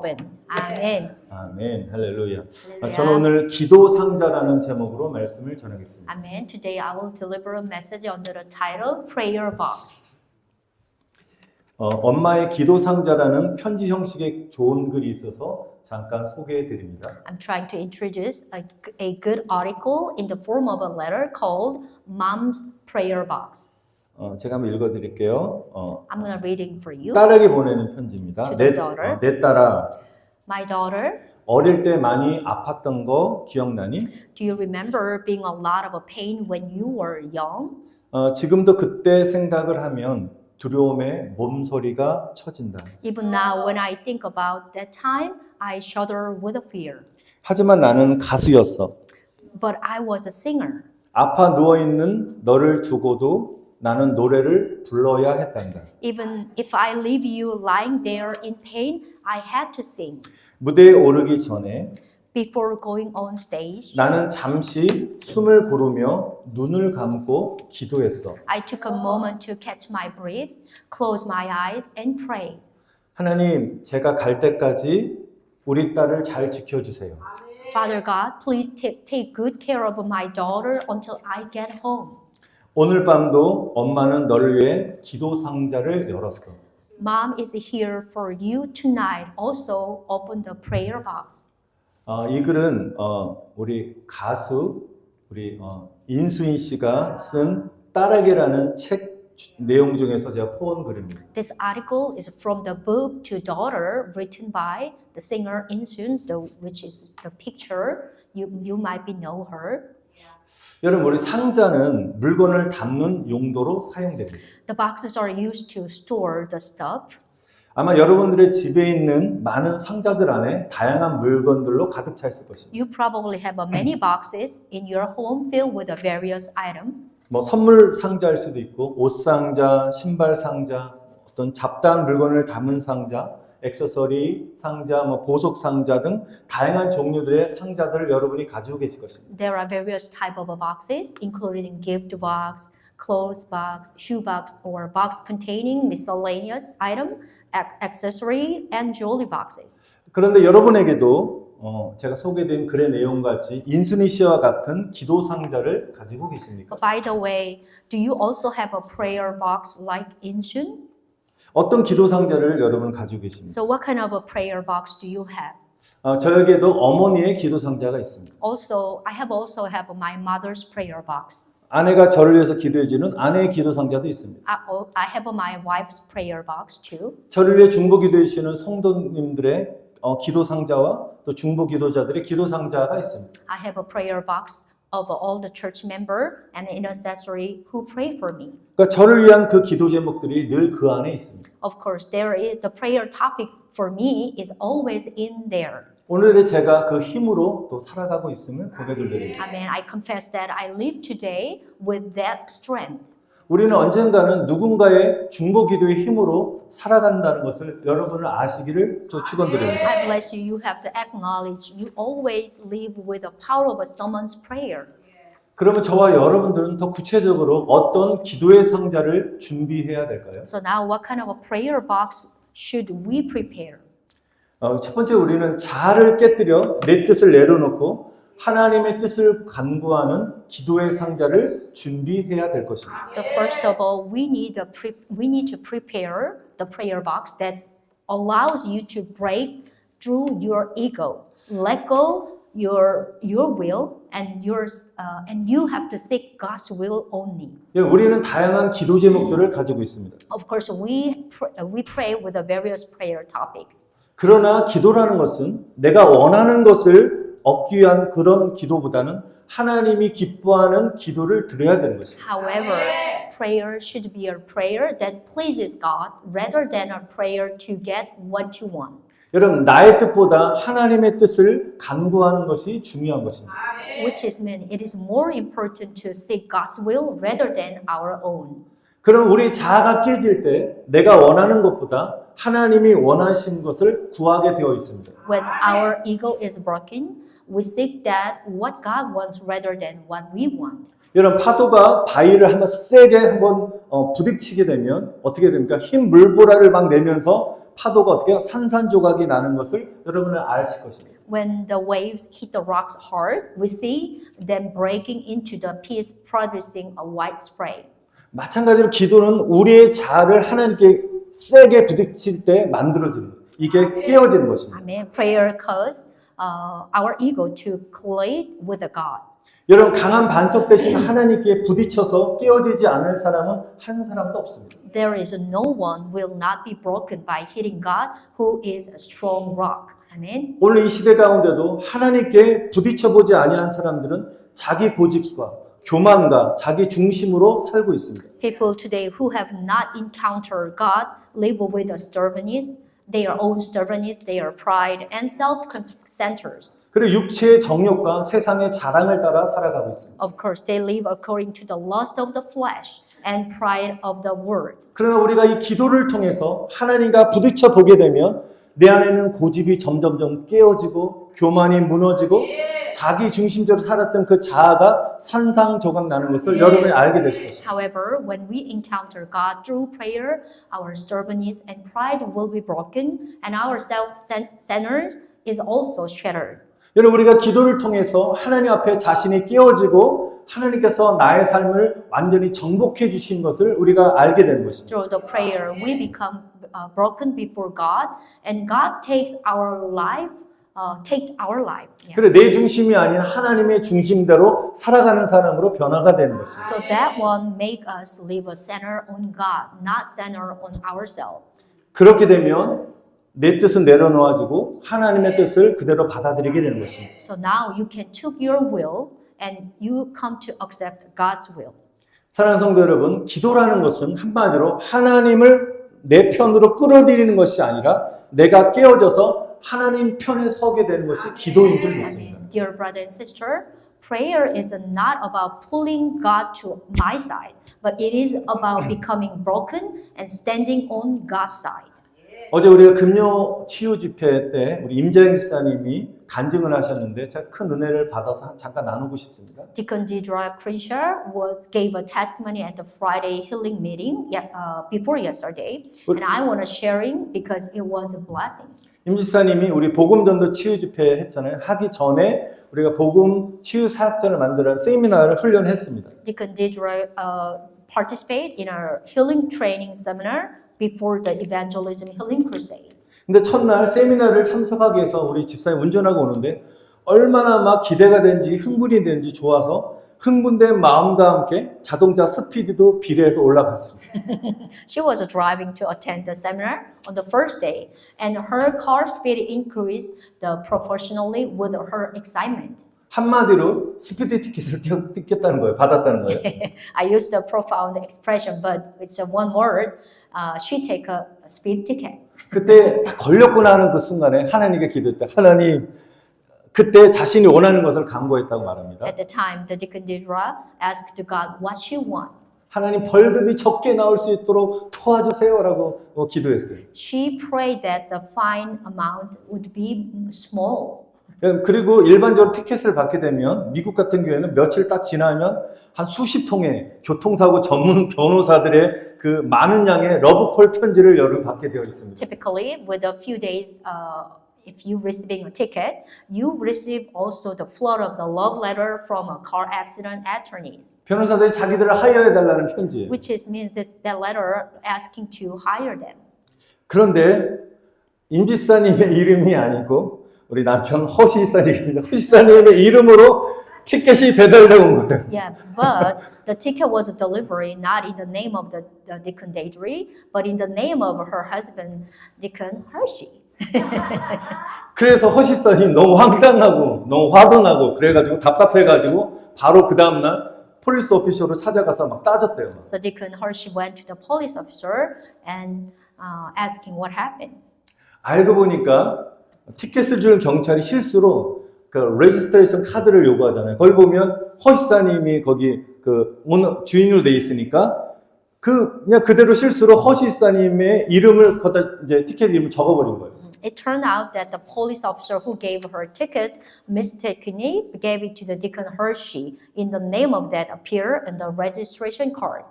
아멘. 아멘. 할렐루야. 할렐루야. 저는 오늘 기도 상자라는 제목으로 말씀을 전하겠습니다. Amen. Today I will deliver a message under the title Prayer Box. 엄마의 기도 상자라는 편지 형식의 좋은 글이 있어서 잠깐 소개해 드립니다. I'm trying to introduce a good article in the form of a letter called Mom's Prayer Box. 제가 한번 읽어 드릴게요. I'm going to read it for you. 딸에게 보내는 편지입니다. To the daughter. 내 딸아, My daughter, 어릴 때 많이 아팠던 거 기억나니? do you remember being a lot of a pain when you were young? 지금도 그때 생각을 하면 두려움에 몸소리가 처진다. Even now, when I think about that time, I shudder with fear. 하지만 나는 가수였어. But I was a singer. 아파 누워있는 너를 두고도 나는 노래를 불러야 했단다. Even if I leave you lying there in pain, I had to sing. 무대에 오르기 전에 Before going on stage, 나는 잠시 숨을 고르며 눈을 감고 기도했어. I took a moment to catch my breath, close my eyes, and pray. 하나님, 제가 갈 때까지 우리 딸을 잘 지켜주세요. Father God, please take good care of my daughter until I get home. 오늘 밤도 엄마는 너를 위해 기도 상자를 열었어. Mom is here for you tonight. Also, open the prayer box. 이 글은 우리 가수 인수인 씨가 쓴 딸에게라는 책 내용 중에서 제가 포온 글입니다. This article is from the book To Daughter, written by the singer In-sun, which is the picture. You might know her. 여러분, 우리 상자는 물건을 담는 용도로 사용됩니다. The boxes are used to store the stuff. 아마 여러분들의 집에 있는 많은 상자들 안에 다양한 물건들로 가득 차 있을 것입니다. You probably have many boxes in your home filled with the various items. 선물 상자일 수도 있고, 옷 상자, 신발 상자, 어떤 잡다한 물건을 담은 상자, 액세서리 상자, 보석 상자 등 다양한 종류들의 상자들을 여러분이 가지고 계실 것입니다. There are various types of boxes, including gift box, clothes box, shoe box, or box containing miscellaneous item, accessory, and jewelry boxes. 그런데 여러분에게도 제가 소개된 글의 내용같이 인순이 씨와 같은 기도 상자를 가지고 계십니까? But by the way, do you also have a prayer box like In-sun? 어떤 기도 상자를 여러분 가지고 계십니까? So what kind of a prayer box do you have? 저에게도 어머니의 기도 상자가 있습니다. Also, I also have my mother's prayer box. 아내가 저를 위해서 기도해 주는 아내의 기도 상자도 있습니다. I have my wife's prayer box too. 저를 위해 중보 기도해 주시는 성도님들의 기도 상자와 또 중보 기도자들의 기도 상자가 있습니다. I have a prayer box of all the church member and intercessory who pray for me. 그러니까 저를 위한 그 기도 제목들이 늘 그 안에 있습니다. Of course, there is the prayer topic for me is always in there. 오늘의 제가 그 힘으로 또 살아가고 있음을 고백을 드립니다. Amen. I confess that I live today with that strength. 우리는 언젠가는 누군가의 중보 기도의 힘으로 살아간다는 것을 여러분을 아시기를 축원드립니다. I bless you. You have to acknowledge you always live with the power of someone's prayer. 그러면 저와 여러분들은 더 구체적으로 어떤 기도의 상자를 준비해야 될까요? So now what kind of a prayer box should we prepare? 첫 번째 우리는 자아를 깨뜨려 내 뜻을 내려놓고 하나님의 뜻을 간구하는 기도의 상자를 준비해야 될 것입니다. The first of all, we need to prepare the prayer box that allows you to break through your ego, let go your will, and you have to seek God's will only. 우리는 다양한 기도 제목들을 가지고 있습니다. Of course, we pray with the various prayer topics. 그러나 기도라는 것은 내가 원하는 것을 얻기 위한 그런 기도보다는 하나님이 기뻐하는 기도를 드려야 되는 것입니다. However, prayer should be a prayer that pleases God rather than a prayer to get what you want. 여러분, 나의 뜻보다 하나님의 뜻을 간구하는 것이 중요한 것입니다. Which is mean it is more important to seek God's will rather than our own. 그럼 우리 자아가 깨질 때 내가 원하는 것보다 하나님이 원하신 것을 구하게 되어 있습니다. When our ego is broken, we seek that what God wants rather than what we want. 이런 파도가 바위를 한번 세게 한번 부딪히게 되면 어떻게 됩니까? 흰 물보라를 막 내면서 파도가 어떻게 산산조각이 나는 것을 여러분은 아실 것입니다. When the waves hit the rocks hard, we see them breaking into the piece, producing a white spray. 마찬가지로 기도는 우리의 자아를 하나님께 세게 부딪힐 때 만들어지는 거예요. 이게 깨어지는 것입니다. Amen. Prayer causes our ego to collide with God. 여러분 강한 반석 대신 하나님께 부딪혀서 깨어지지 않을 사람은 한 사람도 없습니다. There is no one will not be broken by hitting God, who is a strong rock. Amen. 오늘 이 시대 가운데도 하나님께 부딪혀보지 아니한 사람들은 자기 고집과 교만과 자기 중심으로 살고 있습니다. People today who have not encountered God live with a stubbornness, their own stubbornness, their pride, and self-centered. 그리고 육체의 정욕과 세상의 자랑을 따라 살아가고 있습니다. Of course, they live according to the lust of the flesh and pride of the world. 그러나 우리가 이 기도를 통해서 하나님과 부딪혀 보게 되면 내 안에는 고집이 점점점 깨어지고 교만이 무너지고 자기 중심적으로 살았던 그 자아가 산산조각 나는 것을 여러분이 알게 되실 것입니다. However, when we encounter God through prayer, our stubbornness and pride will be broken, and our self-centered is also shattered. 여러분 우리가 기도를 통해서 하나님 앞에 자신이 깨어지고 하나님께서 나의 삶을 완전히 정복해 주신 것을 우리가 알게 되는 것입니다. Through the prayer, we become broken before God, and God takes our life. Take our life. Yeah. 그래 내 중심이 아닌 하나님의 중심대로 살아가는 사람으로 변화가 되는 것입니다. So that one make us live a center on God, not center on ourselves. 그렇게 되면 내 뜻은 내려놓아지고 하나님의 뜻을 그대로 받아들이게 되는 것입니다. So now you can took your will and you come to accept God's will. 사랑하는 성도 여러분, 기도라는 것은 한마디로 하나님을 내 편으로 끌어들이는 것이 아니라 내가 깨어져서 하나님 편에 서게 되는 것이 기도인 줄 믿습니다. Dear brother and sister, prayer is not about pulling God to my side, but it is about becoming broken and standing on God's side. 어제 우리가 금요 치유 집회 때 우리 임재영 집사님이 간증을 하셨는데 제가 큰 은혜를 받아서 잠깐 나누고 싶습니다. Deacon Deidre Crenshaw gave a testimony at the Friday healing meeting before yesterday, and I want to sharing because it was a blessing. 임 집사님이 우리 복음전도 치유 집회 했잖아요. 하기 전에 우리가 복음 치유 사역전을 만들어 세미나를 훈련했습니다. Deacon Deidre participate in a healing training seminar before the evangelism healing crusade. 근데 첫날 세미나를 참석하기 위해서 우리 집사님 운전하고 오는데 얼마나 막 기대가 되는지 흥분이 되는지 좋아서 흥분된 마음과 함께 자동차 스피드도 비례해서 올라갔습니다. She was driving to attend the seminar on the first day, and her car speed increased proportionally with her excitement. 한마디로 스피드 티켓을 뜯겠다는 거예요. 받았다는 거예요. I used a profound expression, but it's one word. She take a speed ticket. 그때 딱 걸렸구나 하는 그 순간에 하나님께 기도했다. 하나님, 그때 자신이 원하는 것을 간구했다고 말합니다. At the time, the Deacon Deidre asked to God what she want. 하나님 벌금이 적게 나올 수 있도록 도와주세요라고 기도했어요. She prayed that the fine amount would be small. 그리고 일반적으로 티켓을 받게 되면 미국 같은 경우에는 며칠 딱 지나면 한 수십 통의 교통사고 전문 변호사들의 그 많은 양의 러브콜 편지를 여러분 받게 되어 있습니다. Typically, with a few days, if you receiving a ticket, you receive also the flood of the love letter from a car accident attorneys. 변호사들이 자기들을 하여해 달라는 편지예요. Which means that letter asking to hire them. 그런데 임 집사님의 이름이 아니고 우리 남편 허시 집사님입니다. 허시 집사님의 이름으로 티켓이 배달되어 온 거예요. Yeah, but the ticket was delivered not in the name of the Deacon Deidre, but in the name of her husband, Deacon Hershey. 그래서 허시 집사님 너무 황당하고 너무 화도 나고 그래가지고 답답해가지고 바로 그 다음날 폴리스 오피셜로 찾아가서 막 따졌대요. So Deacon Hershey went to the police officer and asking what happened. 알고 보니까 티켓을 주는 경찰이 실수로 그 레지스트레이션 카드를 요구하잖아요. 거기 보면 허시사님이 거기 그 주인으로 돼 있으니까 그냥 그대로 실수로 허시사님의 이름을 거기다 이제 티켓 이름을 적어버린 거예요. it turned out that the police officer who gave her ticket mistakenly gave it to the Deacon Hershey in the name of that appear in the registration card.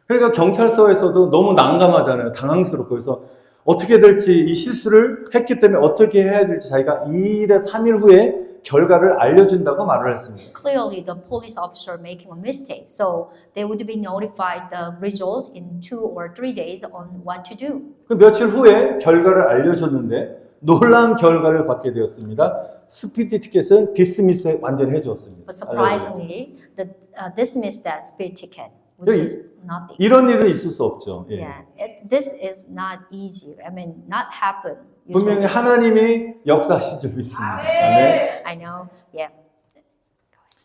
그러니까 경찰서에서도 너무 난감하잖아요. 당황스럽고. 그래서 어떻게 될지 이 실수를 했기 때문에 어떻게 해야 될지 자기가 2일에 3일 후에 결과를 알려준다고 말을 했습니다. Clearly, the police officer making a mistake, so they would be notified the result in 2 or 3 days on what to do. 그 며칠 후에 결과를 알려줬는데 놀라운 결과를 받게 되었습니다. 스피드 티켓은 디스미스 완전히 해주었습니다. But surprisingly, the dismissed that speed ticket, which 여기 is nothing. 이런 일은 있을 수 없죠. 예. Yeah, this is not easy. I mean, not happen. 분명히 usually. 하나님이 역사하신 줄 믿습니다. 아멘. I know. Yeah.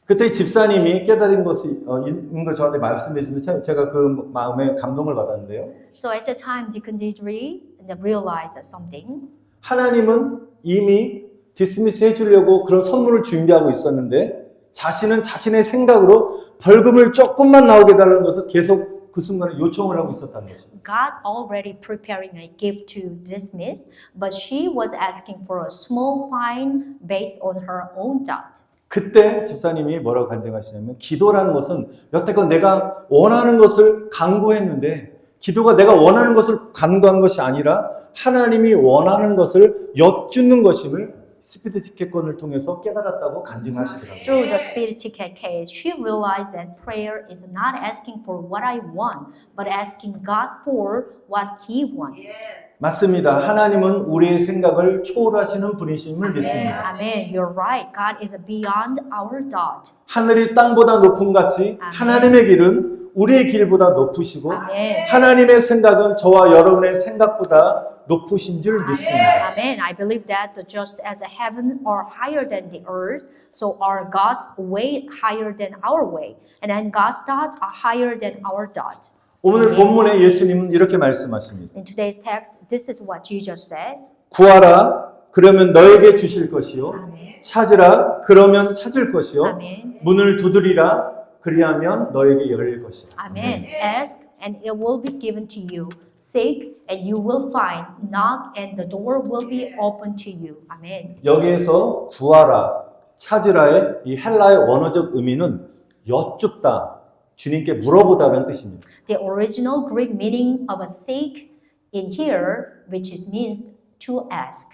그때 집사님이 깨달은 것이 있는 걸 저한테 말씀해 주시면 제가 그 마음에 감동을 받았는데요. So at the time, Deacon Deidre realized something. 하나님은 이미 디스미스 해주려고 그런 선물을 준비하고 있었는데 자신은 자신의 생각으로 벌금을 조금만 나오게 해달라는 것을 계속 그 순간에 요청을 하고 있었다는 것입니다. God already preparing a gift to dismiss, but she was asking for a small fine based on her own doubt. 그때 집사님이 뭐라고 간증하시냐면 기도라는 것은 여태껏 내가 원하는 것을 간구했는데 기도가 내가 원하는 것을 간구한 것이 아니라 하나님이 원하는 것을 여쭙는 것임을 스피드 티켓권을 통해서 깨달았다고 간증하시더라고요. Through the speed ticket case, she realized that prayer is not asking for what I want, but asking God for what He wants. 맞습니다. 하나님은 우리의 생각을 초월하시는 분이심을 믿습니다. Amen. You're right. God is beyond our thought. 하늘이 땅보다 높은 같이 하나님의 길은 우리의 길보다 높으시고 Amen. 하나님의 생각은 저와 여러분의 생각보다 높으신 줄 믿습니다. Amen. I believe that just as a heaven are higher than the earth, so are God's way higher than our way, and then God's thought are higher than our thought. 오늘 본문에 예수님은 이렇게 말씀하십니다. In today's text, this is what Jesus says. 구하라 그러면 너에게 주실 것이요 Amen. 찾으라 그러면 찾을 것이요 Amen. 문을 두드리라 그리하면 너에게 열릴 것이라. Amen. Ask and it will be given to you. Seek and you will find. Knock and the door will be open to you. Amen. 여기에서 구하라 찾으라의 이 헬라의 원어적 의미는 여쭙다 주님께 물어보다라는 뜻입니다. The original Greek meaning of a seek in here, which is means to ask.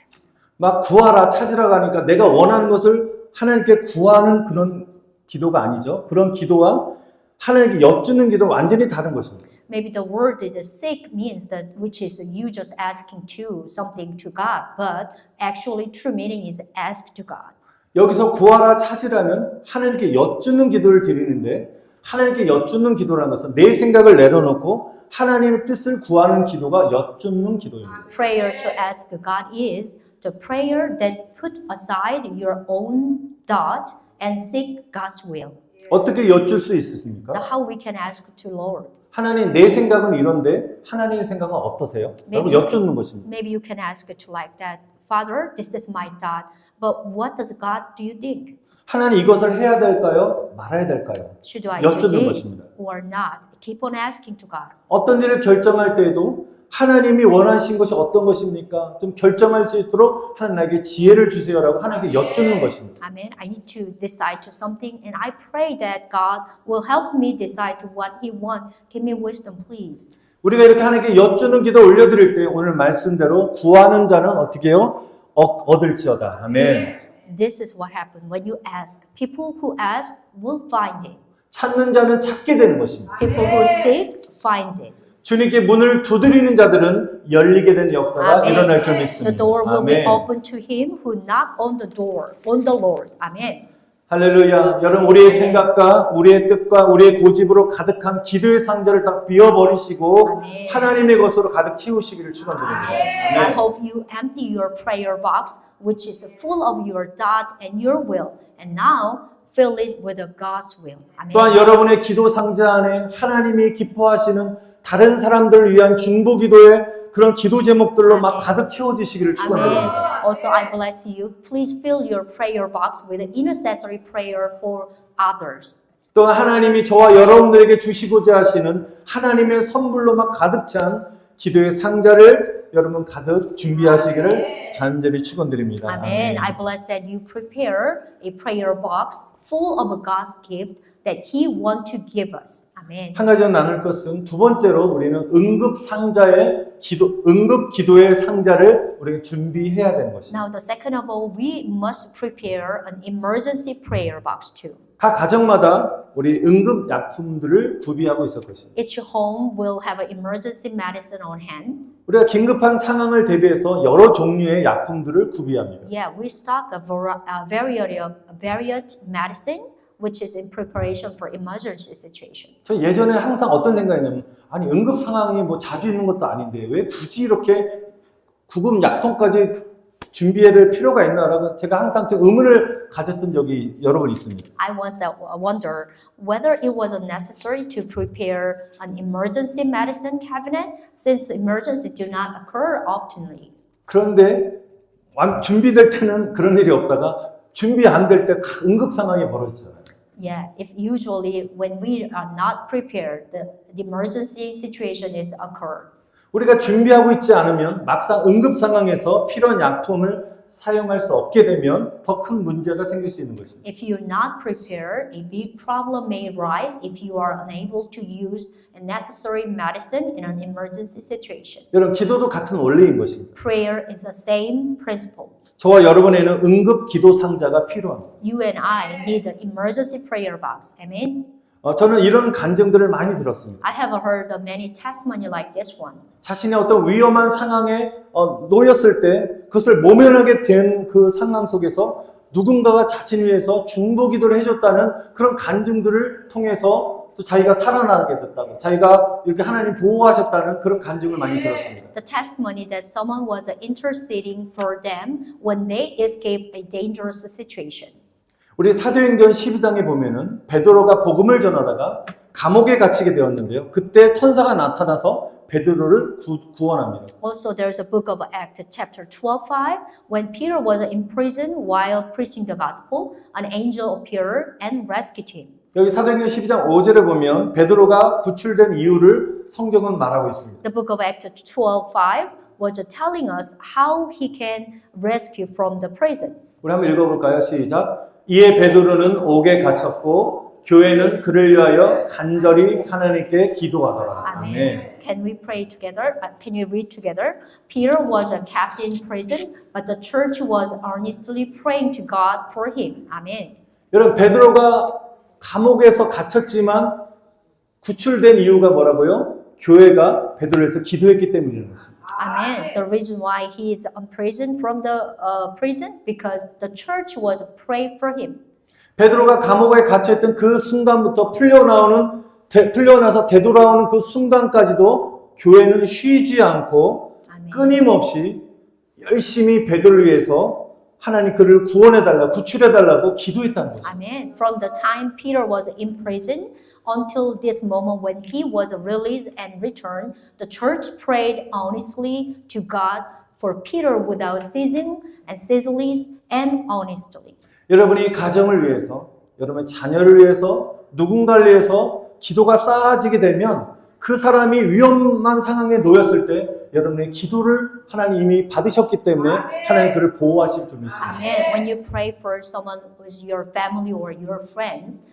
막 구하라 찾으라고 하니까 내가 원하는 것을 하나님께 구하는 그런 기도가 아니죠. 그런 기도와 하나님께 여쭙는 기도 완전히 다른 것입니다. Maybe the word is seek means that which is you just asking to something to God, but actually true meaning is ask to God. 여기서 구하라 찾으라면 하나님께 여쭙는 기도를 드리는데 하나님께 여쭙는 기도라는 것은 내 생각을 내려놓고 하나님의 뜻을 구하는 기도가 여쭙는 기도입니다. Prayer to ask God is the prayer that put aside your own thought and seek God's will. 어떻게 여쭐 수 있습니까? How we can ask to Lord. 하나님 내 생각은 이런데 하나님의 생각은 어떠세요? 라고 여쭙는 것입니다. Maybe you can ask to like that. Father, this is my thought, but what does God do you think? 하나님 이것을 해야 될까요? 말아야 될까요? Should I do 여쭙는 this 것입니다. or not? Keep on asking to God. 어떤 일을 결정할 때에도 하나님이 원하신 것이 어떤 것입니까? 좀 결정할 수 있도록 하나님 나에게 지혜를 주세요라고 하나님께 여쭙는 것입니다. Amen. I need to decide to something, and I pray that God will help me decide to what He wants. Give me wisdom, please. 우리가 이렇게 하나님께 여쭈는 기도 올려드릴 때 오늘 말씀대로 구하는 자는 어떻게 해요? 얻을지어다. 아멘. This is what happened when you ask. People who ask will find it. 찾는 자는 찾게 되는 것입니다. People who seek find it. 주님께 문을 두드리는 자들은 열리게 된 역사가 일어날 줄 믿습니다. The door will be 아멘. open to him who knock on the door, on the Lord. Amen. 할렐루야. 여러분 우리의 생각과 우리의 뜻과 우리의 고집으로 가득한 기도의 상자를 다 비워버리시고 아멘. 하나님의 것으로 가득 채우시기를 축원드립니다. I 아멘. hope you empty your prayer box, which is full of your thought and your will, and now fill it with God's will. Amen. 또한 여러분의 기도 상자 안에 하나님이 기뻐하시는 다른 사람들을 위한 중보 기도의 그런 기도 제목들로 막 가득 채워지시기를 Amen. 축원드립니다. Also, I bless you. Please fill your prayer box with an intercessory prayer for others. 또 하나님이 저와 여러분들에게 주시고자 하시는 하나님의 선물로 막 가득 찬 기도의 상자를 여러분 가득 준비하시기를 간절히 축원드립니다. Amen. I bless that you prepare a prayer box full of God's gift that He wants to give us. Amen. 한 가지 더 나눌 것은 두 번째로 우리는 응급 기도의 상자를 우리가 준비해야 되는 것입니다. Now, the second of all, we must prepare an emergency prayer box too. 각 가정마다 우리 응급 약품들을 구비하고 있을 것입니다. Each home will have an emergency medicine on hand. 우리가 긴급한 상황을 대비해서 여러 종류의 약품들을 구비합니다. Yeah, we stock a varied medicine, which is in preparation for emergency situation. 저 예전에 항상 어떤 생각이냐면 아니 응급 상황이 뭐 자주 있는 것도 아닌데 왜 굳이 이렇게 구급 약통까지 준비해야 될 필요가 있나라고 제가 항상 좀 의문을 가졌던 적이 여러 번 있습니다. I once wonder whether it was necessary to prepare an emergency medicine cabinet since emergencies do not occur oftenly. 그런데 준비될 때는 그런 일이 없다가 준비 안 될 때 응급 상황이 벌어지잖아요. Yeah, if usually when we are not prepared, the emergency situation is occur. 우리가 준비하고 있지 않으면 막상 응급 상황에서 필요한 약품을 사용할 수 없게 되면 더 큰 문제가 생길 수 있는 것입니다. If you're not prepared, a big problem may arise if you are unable to use a necessary medicine in an emergency situation. 여러분, 기도도 같은 원리인 것입니다. Prayer is the same principle. 저와 여러분에는 응급 기도 상자가 필요합니다. You and I need an emergency prayer box. Amen. 저는 이런 간증들을 많이 들었습니다. I have heard of many testimony like this one. 자신의 어떤 위험한 상황에 놓였을 때 그것을 모면하게 된 그 상황 속에서 누군가가 자신을 위해서 중보기도를 해줬다는 그런 간증들을 통해서 또 자기가 살아나게 됐다고, 자기가 이렇게 하나님 보호하셨다는 그런 간증을 많이 들었습니다. The testimony that someone was interceding for them when they escaped a dangerous situation. 우리 사도행전 12장에 보면은 베드로가 복음을 전하다가 감옥에 갇히게 되었는데요. 그때 천사가 나타나서 베드로를 구원합니다. Also, there's a book of Acts, chapter 12:5. When Peter was in prison while preaching the gospel, an angel appeared and rescued him. 여기 사도행전 12장 5절에 보면 베드로가 구출된 이유를 성경은 말하고 있습니다. The book of Acts 12:5 was telling us how he can rescue from the prison. 우리 한번 읽어볼까요? 시작. 이에 베드로는 옥에 갇혔고 교회는 그를 위하여 간절히 하나님께 기도하더라. Amen. Can we pray together? Can we read together? Peter was kept in prison, but the church was earnestly praying to God for him. Amen. 여러분, 베드로가 감옥에서 갇혔지만 구출된 이유가 뭐라고요? 교회가 베드로를 위해서 기도했기 때문이라는 것입니다. Amen. The reason why he is imprisoned from the prison because the church was praying for him. 베드로가 감옥에 갇혀있던 그 순간부터 풀려나서 되돌아오는 그 순간까지도 교회는 쉬지 않고 Amen. 끊임없이 열심히 베드로를 위해서 하나님 그를 구원해달라고 구출해달라고 기도했다는 것입니다. Amen. From the time Peter was in prison until this moment when he was released and returned, the church prayed honestly to God for Peter without ceasing and honestly. 여러분이 가정을 위해서, 여러분의 자녀를 위해서, 누군가를 위해서 기도가 쌓아지게 되면 그 사람이 위험한 상황에 놓였을 때 여러분의 기도를 하나님 이미 받으셨기 때문에 하나님 그를 보호하실 줄 믿습니다. Amen. When you pray for someone who's your family or your friends,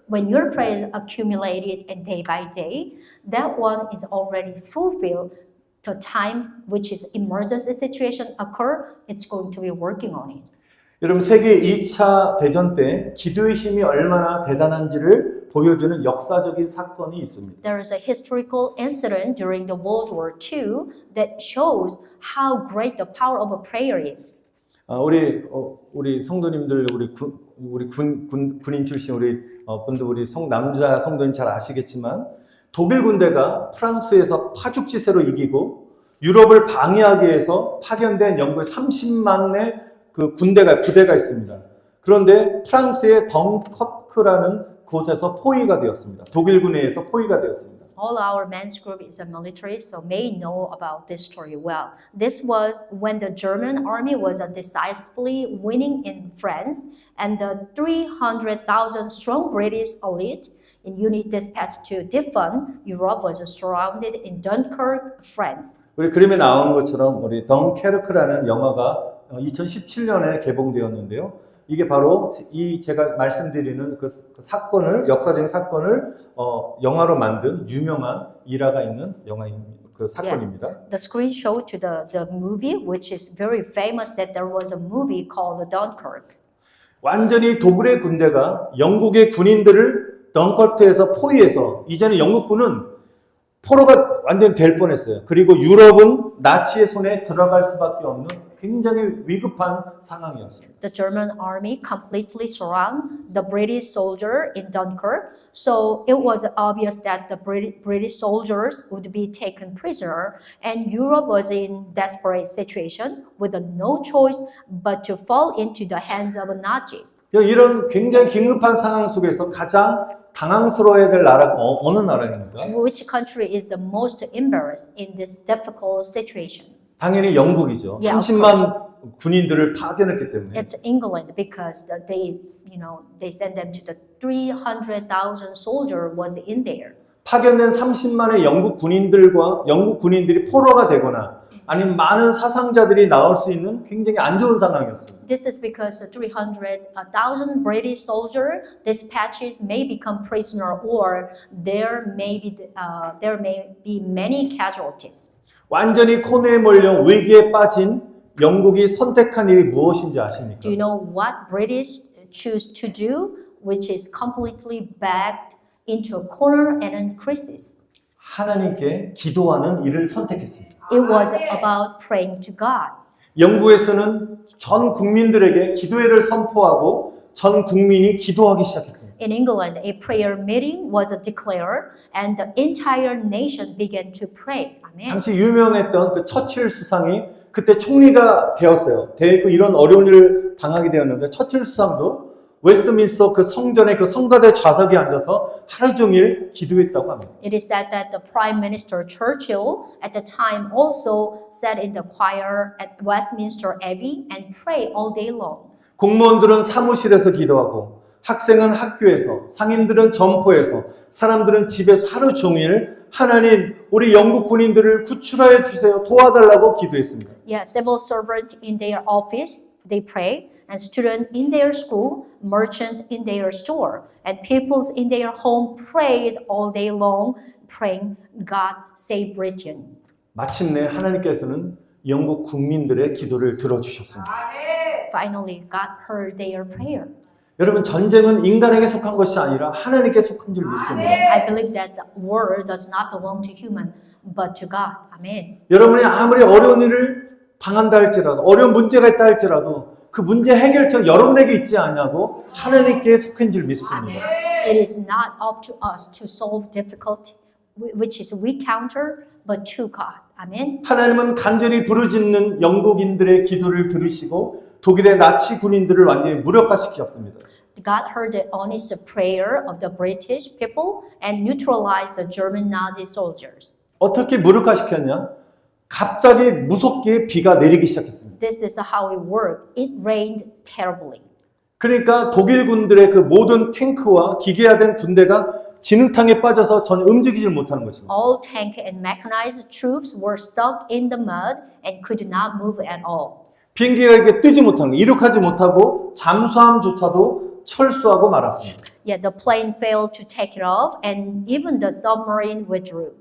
when your prayers accumulated and day by day, that one is already fulfilled. The time which is emergency situation occur, it's going to be working on it. 여러분 세계 2차 대전 때 기도의 힘이 얼마나 대단한지를 보여주는 역사적인 사건이 있습니다. There is a historical incident during the World War II that shows how great the power of a prayer is. 우리 성도님들 우리 군인 출신 분들 우리 남자 성도님 잘 아시겠지만 독일 군대가 프랑스에서 파죽지세로 이기고 유럽을 방해하기 위해서 파견된 연구의 30만의 그 부대가 있습니다. 그런데 프랑스의 덩커크라는 곳에서 포위가 되었습니다. 독일군에 의해서 포위가 되었습니다. All our men's group is a military, so may know about this story well. This was when the German army was decisively winning in France, and the 300,000 strong British elite in unit dispatched to defend Europe was surrounded in Dunkirk, France. 우리 그림에 나오는 것처럼 우리 덩케르크라는 영화가 2017년에 개봉되었는데요. 이게 바로 이 제가 말씀드리는 그 사건을 역사적인 사건을 영화로 만든 유명한 일화가 있는 그 사건입니다. The screen showed to the movie, which is very famous, that there was a movie called Dunkirk. 완전히 독일의 군대가 영국의 군인들을 덩커트에서 포위해서 이제는 영국군은 포로가 완전히 될 뻔했어요. 그리고 유럽은 나치의 손에 들어갈 수밖에 없는 굉장히 위급한 상황이었습니다. The German army completely surrounded the British soldier in Dunkirk. So it was obvious that the British soldiers would be taken prisoner, and Europe was in desperate situation with no choice but to fall into the hands of Nazis. 이런 굉장히 긴급한 상황 속에서 가장 당황스러워야 될 나라가 어느 나라입니까? Which country is the most embarrassed in this difficult situation? 당연히 영국이죠. Yeah, of 30만 군인들을 파견했기 때문에. It's England because they sent them to the 300,000 soldier was in there. 파견된 30만의 영국 군인들이 포로가 되거나 아니면 많은 사상자들이 나올 수 있는 굉장히 안 좋은 상황이었습니다. This is because 300,000 British soldier dispatches may become prisoner, or there may be many casualties. 완전히 코너에 몰려 위기에 빠진 영국이 선택한 일이 무엇인지 아십니까? Do you know what British choose to do, which is completely backed into a corner and in crisis? 하나님께 기도하는 일을 선택했습니다. It was about praying to God. 영국에서는 전 국민들에게 기도회를 선포하고 전 국민이 기도하기 시작했습니다. In England, a prayer meeting was declared, and the entire nation began to pray. Amen. 당시 유명했던 그 처칠 수상이 그때 총리가 되었어요. 이런 어려운 일을 당하게 되었는데 처칠 수상도 웨스트민스터 그 성전의 그 성가대 좌석에 앉아서 하루 종일 기도했다고 합니다. It is said that the Prime Minister Churchill at the time also sat in the choir at Westminster Abbey and prayed all day long. 공무원들은 사무실에서 기도하고 학생은 학교에서 상인들은 점포에서 사람들은 집에서 하루 종일 하나님 우리 영국 군인들을 구출하여 주세요 도와달라고 기도했습니다. Yeah, civil servants in their office they prayed, and students in their school, merchants in their store, and peoples in their home prayed all day long, praying, God save Britain. 마침내 하나님께서는 영국 국민들의 기도를 들어주셨습니다. Finally, God heard their prayer. 여러분 전쟁은 인간에게 속한 것이 아니라 하나님께 속한 줄 믿습니다. I believe that the war does not belong to human, but to God. Amen. 여러분이 아무리 어려운 일을 당한다 할지라도 어려운 문제가 있다 할지라도 그 문제 해결책 여러분에게 있지 않냐고 하나님께 속한 줄 믿습니다. It is not up to us to solve difficulty, which is we counter, but to God. Amen. 하나님은 간절히 부르짖는 영국인들의 기도를 들으시고 독일의 나치 군인들을 완전히 무력화시켰습니다. God heard the honest prayer of the British people and neutralized the German Nazi soldiers. 어떻게 무력화시켰냐? 갑자기 무섭게 비가 내리기 시작했습니다. This is how it worked. It rained terribly. 그러니까 독일 군들의 그 모든 탱크와 기계화된 군대가 진흙탕에 빠져서 전혀 움직이질 못하는 것입니다. All tank and mechanized troops were stuck in the mud and could not move at all. 비행기가 이렇게 뜨지 못하는 거, 이륙하지 못하고 잠수함조차도 철수하고 말았습니다. Yet the plane failed to take it off, and even the submarine withdrew.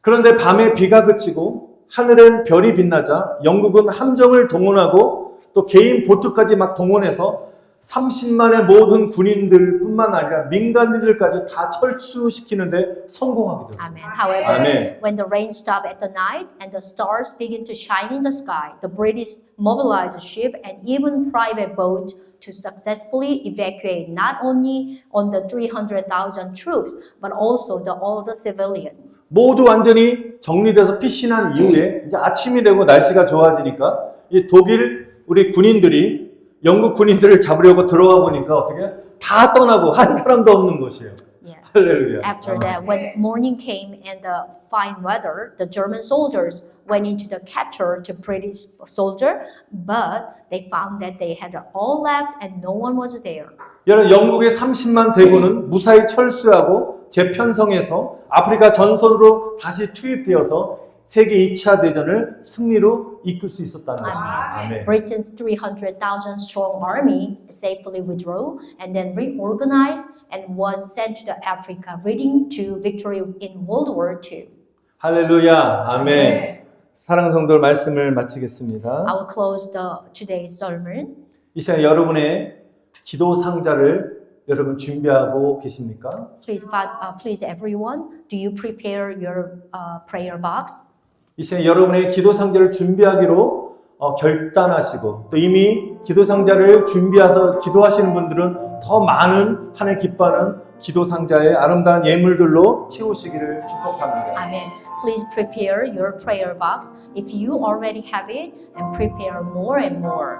그런데 밤에 비가 그치고 하늘엔 별이 빛나자 영국은 함정을 동원하고 또 개인 보트까지 막 동원해서 30만의 모든 군인들뿐만 아니라 민간인들까지 다 철수시키는데 성공하게 되었습니다. Amen. However, Amen. when the rain stopped at the night and the stars began to shine in the sky, the British mobilized a ship and even private boat to successfully evacuate not only on the 300,000 troops, but also all the civilians. 모두 완전히 정리돼서 피신한 이후에 이제 아침이 되고 날씨가 좋아지니까 이 독일 우리 군인들이 영국 군인들을 잡으려고 들어가 보니까 어떻게 다 떠나고 한 사람도 없는 곳이에요. Yeah. 할렐루야. After that, when morning came and the fine weather, the German soldiers went into the capture to British soldier, but they found that they had all left and no one was there. 여러분 영국의 30만 대군은 무사히 철수하고 재편성해서 아프리카 전선으로 다시 투입되어서 세계 2차 대전을 승리로 이끌 수 있었다는 것입니다. 아멘. Britain's 300,000 strong army safely withdrew and then reorganized and was sent to the Africa, leading to victory in World War II. 할렐루야. 아멘. 사랑하는 성도들 말씀을 마치겠습니다. I will close today's sermon. 이 시간 여러분의 기도 상자를 여러분 준비하고 계십니까? Please everyone, do you prepare your prayer box? 이 시간 여러분의 기도 상자를 준비하기로 결단하시고 또 이미 기도 상자를 준비해서 기도하시는 분들은 더 많은 하나님 기뻐하는 기도 상자의 아름다운 예물들로 채우시기를 축복합니다. Amen. Please prepare your prayer box if you already have it and prepare more and more.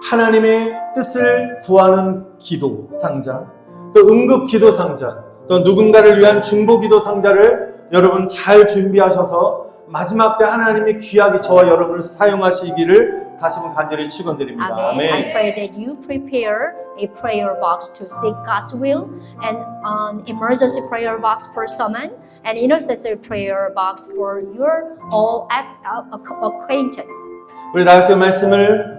하나님의 뜻을 구하는 기도 상자, 또 응급 기도 상자, 또 누군가를 위한 중보 기도 상자를 여러분 잘 준비하셔서 마지막 때 하나님이 귀하게 저와 여러분을 사용하시기를 다시 한번 간절히 축원드립니다. Amen. I pray that you prepare a prayer box to seek God's will, and an emergency prayer box for someone, an intercessory prayer box for your all acquaintance. 우리 다 같이 말씀을